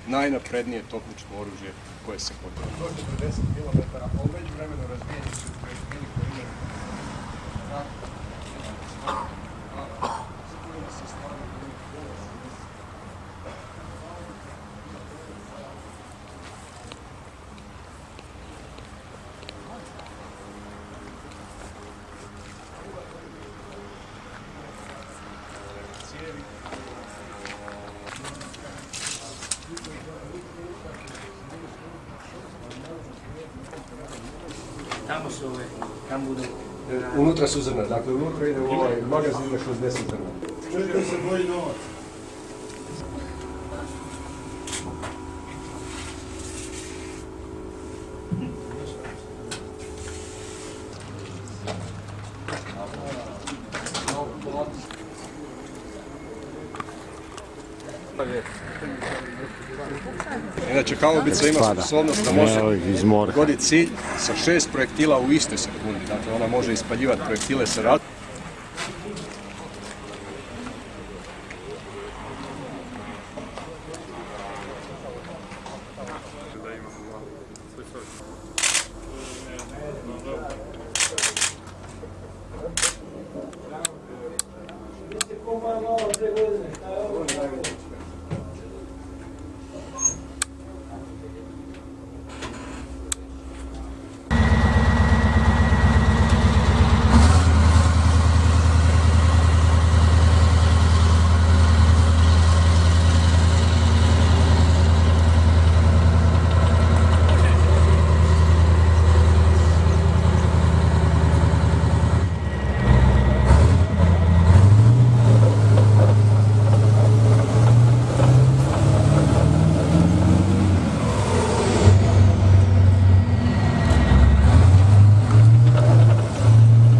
najnaprednije topničko oružje koje se koristi. Do 40 km, a u međuvremenu razvijeni su projektili koji imaju Tamo su ove, tam budu... Unutra su zrna, dakle unutra ide u ovaj magazin na 60 zrna. Čovjek se boji novac. Inače, haubica ima sposobnost da može pogoditi cilj sa 6 projektila u istoj sekundi. Dakle, ona može ispaljivati projektile sa različitim. Da imamo